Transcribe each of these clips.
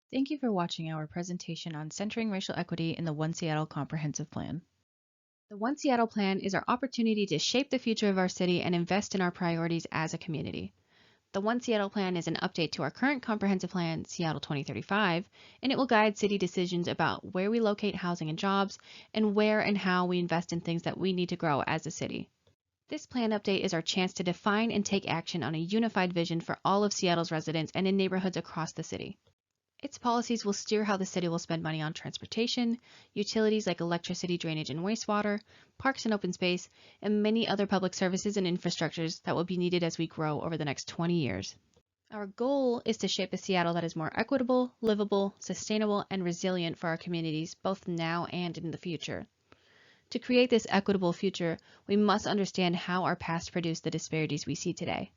Thank you for watching our presentation on centering racial equity in the One Seattle Comprehensive Plan. The One Seattle Plan is our opportunity to shape the future of our city and invest in our priorities as a community. The One Seattle Plan is an update to our current comprehensive plan, Seattle 2035, and it will guide city decisions about where we locate housing and jobs, and where and how we invest in things that we need to grow as a city. This plan update is our chance to define and take action on a unified vision for all of Seattle's residents and in neighborhoods across the city. Its policies will steer how the city will spend money on transportation, utilities like electricity, drainage, and wastewater, parks and open space, and many other public services and infrastructures that will be needed as we grow over the next 20 years. Our goal is to shape a Seattle that is more equitable, livable, sustainable, and resilient for our communities, both now and in the future. To create this equitable future, we must understand how our past produced the disparities we see today.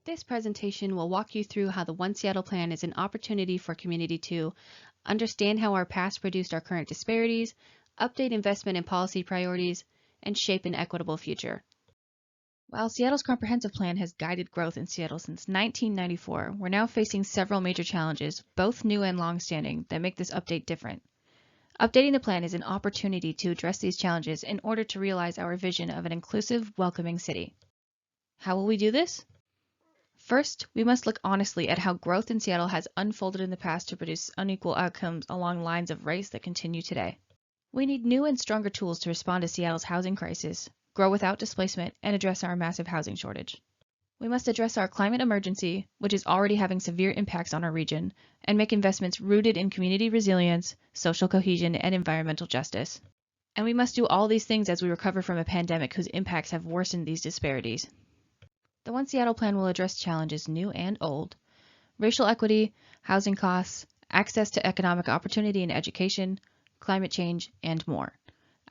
This presentation will walk you through how the One Seattle Plan is an opportunity for community to understand how our past produced our current disparities, update investment and policy priorities, and shape an equitable future. While Seattle's comprehensive plan has guided growth in Seattle since 1994, we're now facing several major challenges, both new and long-standing, that make this update different. Updating the plan is an opportunity to address these challenges in order to realize our vision of an inclusive, welcoming city. How will we do this? First, we must look honestly at how growth in Seattle has unfolded in the past to produce unequal outcomes along lines of race that continue today. We need new and stronger tools to respond to Seattle's housing crisis, grow without displacement, and address our massive housing shortage. We must address our climate emergency, which is already having severe impacts on our region, and make investments rooted in community resilience, social cohesion, and environmental justice. And we must do all these things as we recover from a pandemic whose impacts have worsened these disparities. The One Seattle Plan will address challenges new and old: racial equity, housing costs, access to economic opportunity and education, climate change, and more.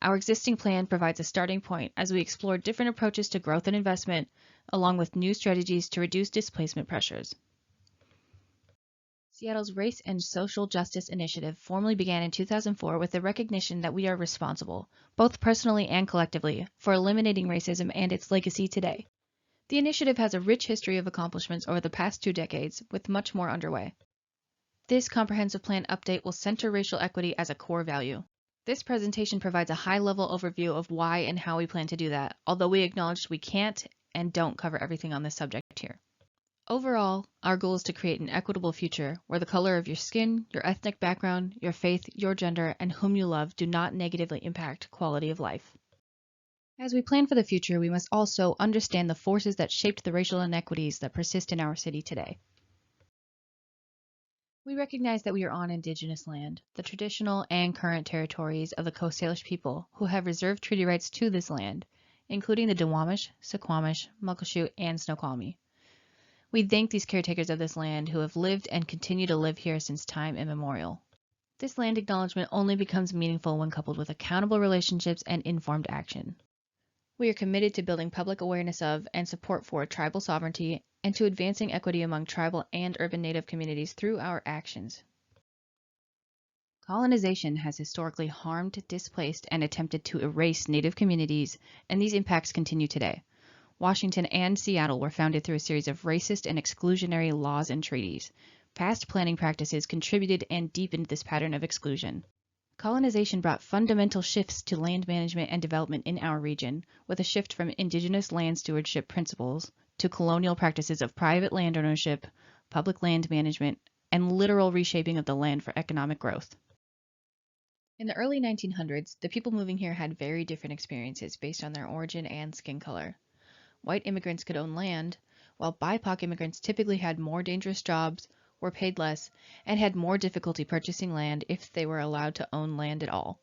Our existing plan provides a starting point as we explore different approaches to growth and investment, along with new strategies to reduce displacement pressures. Seattle's Race and Social Justice Initiative formally began in 2004 with the recognition that we are responsible, both personally and collectively, for eliminating racism and its legacy today. The initiative has a rich history of accomplishments over the past 2 decades, with much more underway. This comprehensive plan update will center racial equity as a core value. This presentation provides a high-level overview of why and how we plan to do that, although we acknowledge we can't and don't cover everything on this subject here. Overall, our goal is to create an equitable future where the color of your skin, your ethnic background, your faith, your gender, and whom you love do not negatively impact quality of life. As we plan for the future, we must also understand the forces that shaped the racial inequities that persist in our city today. We recognize that we are on Indigenous land, the traditional and current territories of the Coast Salish people who have reserved treaty rights to this land, including the Duwamish, Suquamish, Muckleshoot, and Snoqualmie. We thank these caretakers of this land who have lived and continue to live here since time immemorial. This land acknowledgement only becomes meaningful when coupled with accountable relationships and informed action. We are committed to building public awareness of and support for tribal sovereignty and to advancing equity among tribal and urban Native communities through our actions. Colonization has historically harmed, displaced, and attempted to erase Native communities, and these impacts continue today. Washington and Seattle were founded through a series of racist and exclusionary laws and treaties. Past planning practices contributed and deepened this pattern of exclusion. Colonization brought fundamental shifts to land management and development in our region, with a shift from indigenous land stewardship principles to colonial practices of private land ownership, public land management, and literal reshaping of the land for economic growth. In the early 1900s, the people moving here had very different experiences based on their origin and skin color. White immigrants could own land, while BIPOC immigrants typically had more dangerous jobs, were paid less, and had more difficulty purchasing land if they were allowed to own land at all.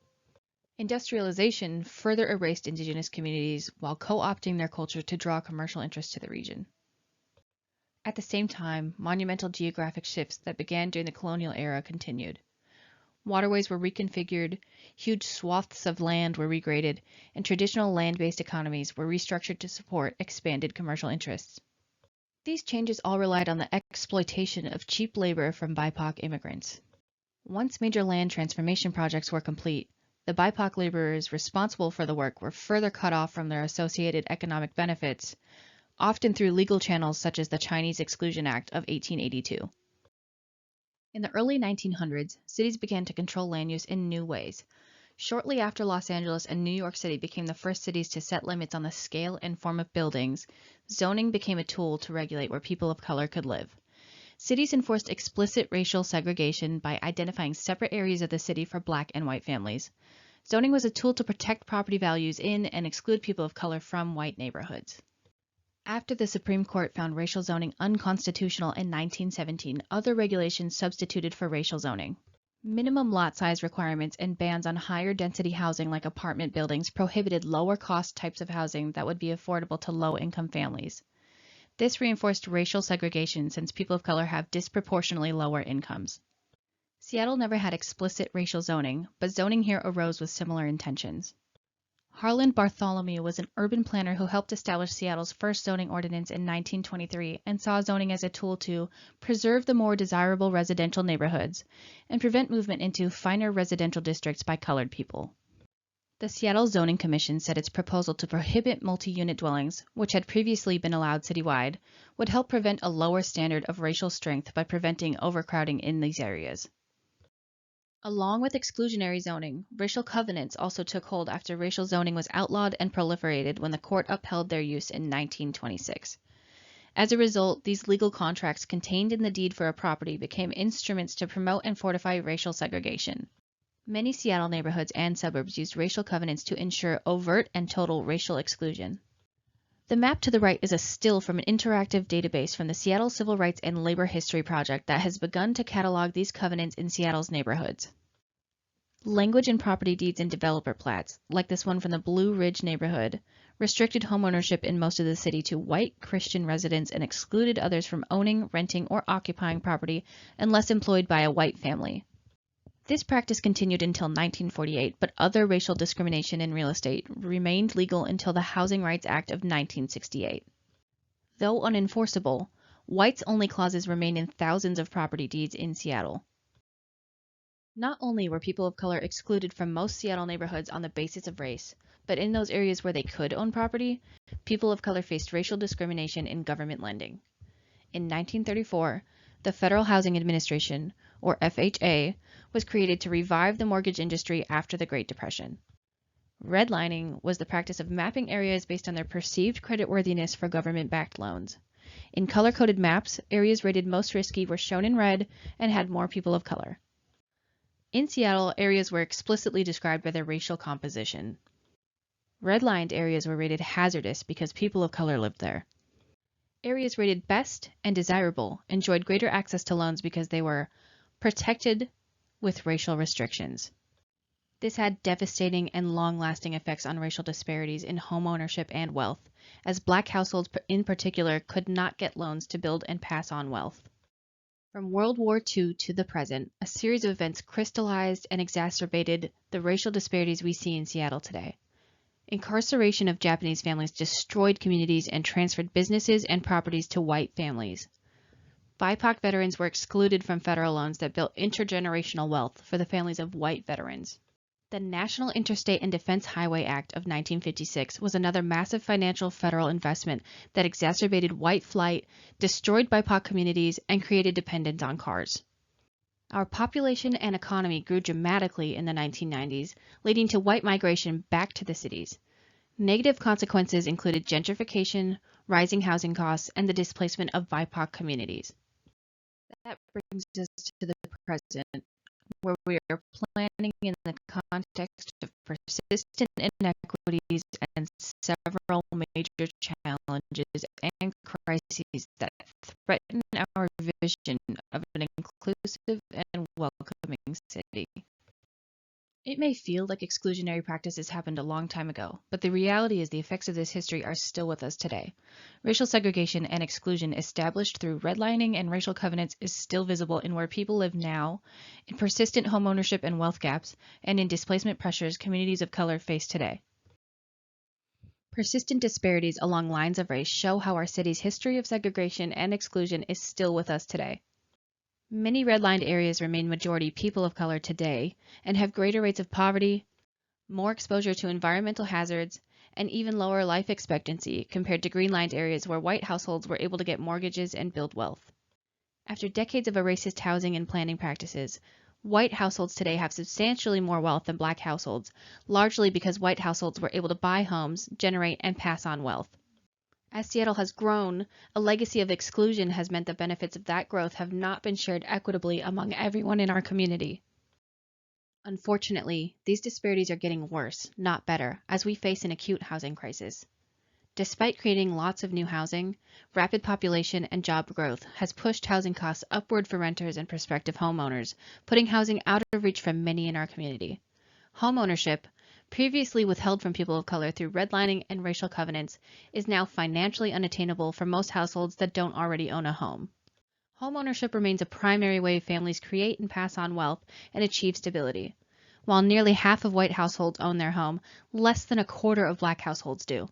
Industrialization further erased indigenous communities while co-opting their culture to draw commercial interest to the region. At the same time, monumental geographic shifts that began during the colonial era continued. Waterways were reconfigured, huge swaths of land were regraded, and traditional land-based economies were restructured to support expanded commercial interests. These changes all relied on the exploitation of cheap labor from BIPOC immigrants. Once major land transformation projects were complete, the BIPOC laborers responsible for the work were further cut off from their associated economic benefits, often through legal channels such as the Chinese Exclusion Act of 1882. In the early 1900s, cities began to control land use in new ways. Shortly after Los Angeles and New York City became the first cities to set limits on the scale and form of buildings, zoning became a tool to regulate where people of color could live. Cities enforced explicit racial segregation by identifying separate areas of the city for Black and white families. Zoning was a tool to protect property values in and exclude people of color from white neighborhoods. After the Supreme Court found racial zoning unconstitutional in 1917, other regulations substituted for racial zoning. Minimum lot size requirements and bans on higher density housing like apartment buildings prohibited lower cost types of housing that would be affordable to low-income families. This reinforced racial segregation since people of color have disproportionately lower incomes. Seattle never had explicit racial zoning, but zoning here arose with similar intentions. Harlan Bartholomew was an urban planner who helped establish Seattle's first zoning ordinance in 1923 and saw zoning as a tool to preserve the more desirable residential neighborhoods and prevent movement into finer residential districts by colored people. The Seattle Zoning Commission said its proposal to prohibit multi-unit dwellings, which had previously been allowed citywide, would help prevent a lower standard of racial strength by preventing overcrowding in these areas. Along with exclusionary zoning, racial covenants also took hold after racial zoning was outlawed and proliferated when the court upheld their use in 1926. As a result, these legal contracts contained in the deed for a property became instruments to promote and fortify racial segregation. Many Seattle neighborhoods and suburbs used racial covenants to ensure overt and total racial exclusion. The map to the right is a still from an interactive database from the Seattle Civil Rights and Labor History Project that has begun to catalog these covenants in Seattle's neighborhoods. Language and property deeds and developer plats, like this one from the Blue Ridge neighborhood, restricted homeownership in most of the city to white Christian residents and excluded others from owning, renting, or occupying property unless employed by a white family. This practice continued until 1948, but other racial discrimination in real estate remained legal until the Housing Rights Act of 1968. Though unenforceable, whites-only clauses remain in thousands of property deeds in Seattle. Not only were people of color excluded from most Seattle neighborhoods on the basis of race, but in those areas where they could own property, people of color faced racial discrimination in government lending. In 1934, the Federal Housing Administration, or FHA, was created to revive the mortgage industry after the Great Depression. Redlining was the practice of mapping areas based on their perceived creditworthiness for government-backed loans. In color-coded maps, areas rated most risky were shown in red and had more people of color. In Seattle, areas were explicitly described by their racial composition. Redlined areas were rated hazardous because people of color lived there. Areas rated best and desirable enjoyed greater access to loans because they were protected with racial restrictions. This had devastating and long-lasting effects on racial disparities in home ownership and wealth, as Black households in particular could not get loans to build and pass on wealth. From World War II to the present, a series of events crystallized and exacerbated the racial disparities we see in Seattle today. Incarceration of Japanese families destroyed communities and transferred businesses and properties to white families. BIPOC veterans were excluded from federal loans that built intergenerational wealth for the families of white veterans. The National Interstate and Defense Highway Act of 1956 was another massive financial federal investment that exacerbated white flight, destroyed BIPOC communities, and created dependence on cars. Our population and economy grew dramatically in the 1990s, leading to white migration back to the cities. Negative consequences included gentrification, rising housing costs, and the displacement of BIPOC communities. That brings us to the present, where we are planning in the context of persistent inequities and several major challenges and crises that threaten our vision of an inclusive and welcoming city. It may feel like exclusionary practices happened a long time ago, but the reality is the effects of this history are still with us today. Racial segregation and exclusion established through redlining and racial covenants is still visible in where people live now, in persistent homeownership and wealth gaps, and in displacement pressures communities of color face today. Persistent disparities along lines of race show how our city's history of segregation and exclusion is still with us today. Many redlined areas remain majority people of color today and have greater rates of poverty, more exposure to environmental hazards, and even lower life expectancy compared to greenlined areas where white households were able to get mortgages and build wealth. After decades of a racist housing and planning practices, white households today have substantially more wealth than black households, largely because white households were able to buy homes, generate, and pass on wealth. As Seattle has grown, a legacy of exclusion has meant the benefits of that growth have not been shared equitably among everyone in our community. Unfortunately, these disparities are getting worse, not better, as we face an acute housing crisis. Despite creating lots of new housing, rapid population and job growth has pushed housing costs upward for renters and prospective homeowners, putting housing out of reach for many in our community. Homeownership, previously withheld from people of color through redlining and racial covenants, is now financially unattainable for most households that don't already own a home. Homeownership remains a primary way families create and pass on wealth and achieve stability. While nearly half of white households own their home, less than a quarter of black households do.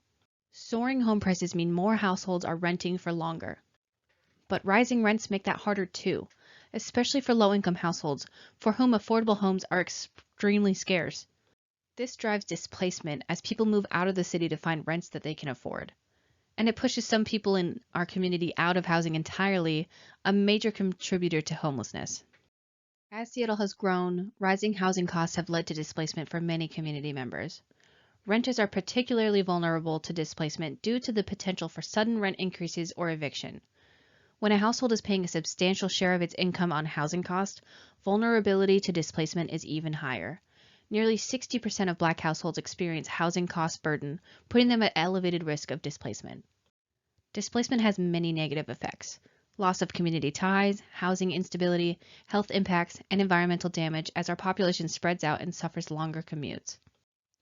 Soaring home prices mean more households are renting for longer. But rising rents make that harder too, especially for low-income households, for whom affordable homes are extremely scarce. This drives displacement as people move out of the city to find rents that they can afford. And it pushes some people in our community out of housing entirely, a major contributor to homelessness. As Seattle has grown, rising housing costs have led to displacement for many community members. Renters are particularly vulnerable to displacement due to the potential for sudden rent increases or eviction. When a household is paying a substantial share of its income on housing costs, vulnerability to displacement is even higher. Nearly 60% of black households experience housing cost burden, putting them at elevated risk of displacement. Displacement has many negative effects: loss of community ties, housing instability, health impacts, and environmental damage as our population spreads out and suffers longer commutes.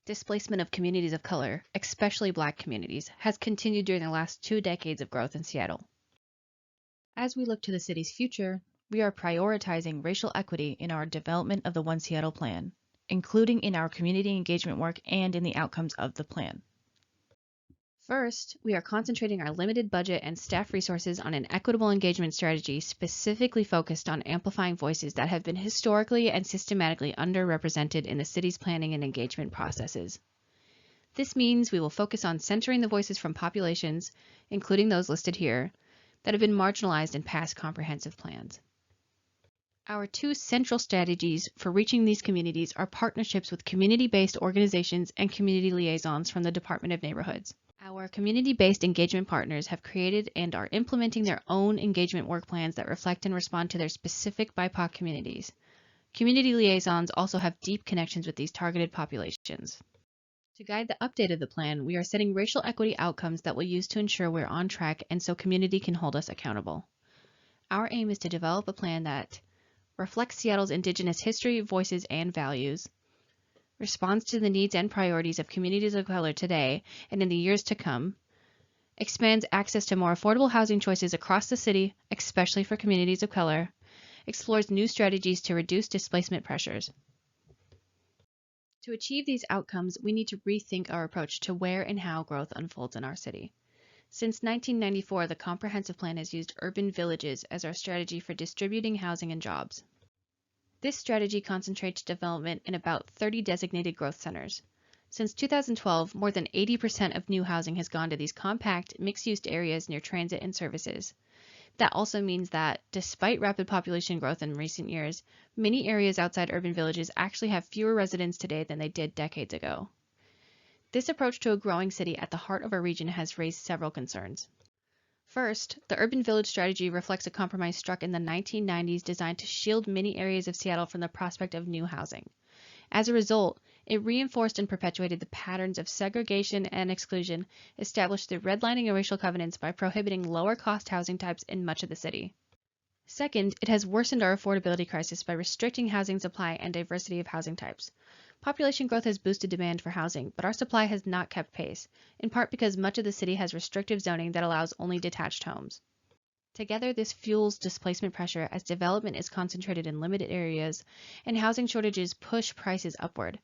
Displacement of communities of color, especially black communities, has continued during the last 2 decades of growth in Seattle. As we look to the city's future, we are prioritizing racial equity in our development of the One Seattle Plan, including in our community engagement work and in the outcomes of the plan. First, we are concentrating our limited budget and staff resources on an equitable engagement strategy specifically focused on amplifying voices that have been historically and systematically underrepresented in the city's planning and engagement processes. This means we will focus on centering the voices from populations, including those listed here, that have been marginalized in past comprehensive plans. Our 2 central strategies for reaching these communities are partnerships with community-based organizations and community liaisons from the Department of Neighborhoods. Our community-based engagement partners have created and are implementing their own engagement work plans that reflect and respond to their specific BIPOC communities. Community liaisons also have deep connections with these targeted populations. To guide the update of the plan, we are setting racial equity outcomes that we'll use to ensure we're on track and so community can hold us accountable. Our aim is to develop a plan that reflects Seattle's Indigenous history, voices, and values, responds to the needs and priorities of communities of color today and in the years to come, expands access to more affordable housing choices across the city, especially for communities of color, explores new strategies to reduce displacement pressures. To achieve these outcomes, we need to rethink our approach to where and how growth unfolds in our city. Since 1994, the Comprehensive Plan has used urban villages as our strategy for distributing housing and jobs. This strategy concentrates development in about 30 designated growth centers. Since 2012, more than 80% of new housing has gone to these compact, mixed-use areas near transit and services. That also means that, despite rapid population growth in recent years, many areas outside urban villages actually have fewer residents today than they did decades ago. This approach to a growing city at the heart of our region has raised several concerns. First, the urban village strategy reflects a compromise struck in the 1990s designed to shield many areas of Seattle from the prospect of new housing. As a result, it reinforced and perpetuated the patterns of segregation and exclusion established through redlining and racial covenants by prohibiting lower-cost housing types in much of the city. Second, it has worsened our affordability crisis by restricting housing supply and diversity of housing types. Population growth has boosted demand for housing, but our supply has not kept pace, in part because much of the city has restrictive zoning that allows only detached homes. Together, this fuels displacement pressure as development is concentrated in limited areas and housing shortages push prices upward.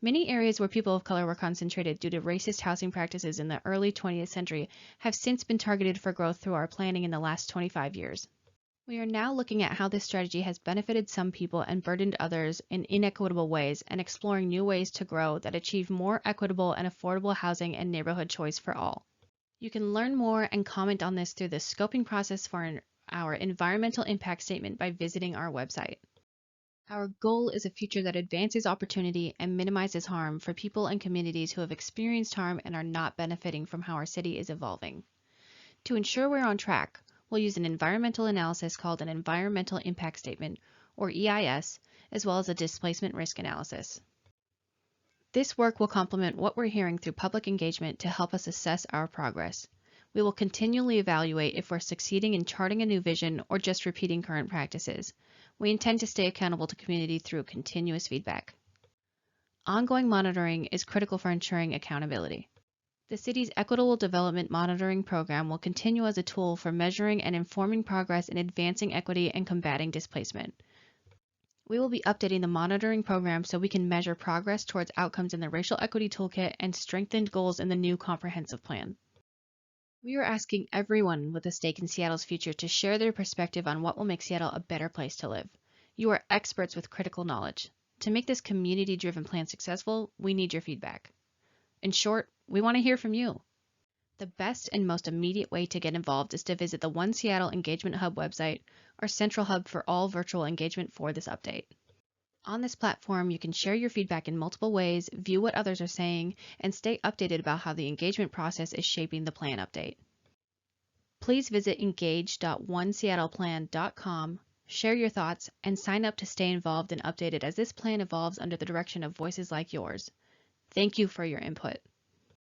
Many areas where people of color were concentrated due to racist housing practices in the early 20th century have since been targeted for growth through our planning in the last 25 years. We are now looking at how this strategy has benefited some people and burdened others in inequitable ways and exploring new ways to grow that achieve more equitable and affordable housing and neighborhood choice for all. You can learn more and comment on this through the scoping process for our environmental impact statement by visiting our website. Our goal is a future that advances opportunity and minimizes harm for people and communities who have experienced harm and are not benefiting from how our city is evolving. To ensure we're on track, we'll use an environmental analysis called an environmental impact statement, or EIS, as well as a displacement risk analysis. This work will complement what we're hearing through public engagement to help us assess our progress. We will continually evaluate if we're succeeding in charting a new vision or just repeating current practices. We intend to stay accountable to community through continuous feedback. Ongoing monitoring is critical for ensuring accountability. The city's Equitable Development Monitoring Program will continue as a tool for measuring and informing progress in advancing equity and combating displacement. We will be updating the monitoring program so we can measure progress towards outcomes in the Racial Equity Toolkit and strengthened goals in the new comprehensive plan. We are asking everyone with a stake in Seattle's future to share their perspective on what will make Seattle a better place to live. You are experts with critical knowledge. To make this community-driven plan successful, we need your feedback. In short, we want to hear from you. The best and most immediate way to get involved is to visit the One Seattle Engagement Hub website, our central hub for all virtual engagement for this update. On this platform, you can share your feedback in multiple ways, view what others are saying, and stay updated about how the engagement process is shaping the plan update. Please visit engage.oneseattleplan.com, share your thoughts, and sign up to stay involved and updated as this plan evolves under the direction of voices like yours. Thank you for your input.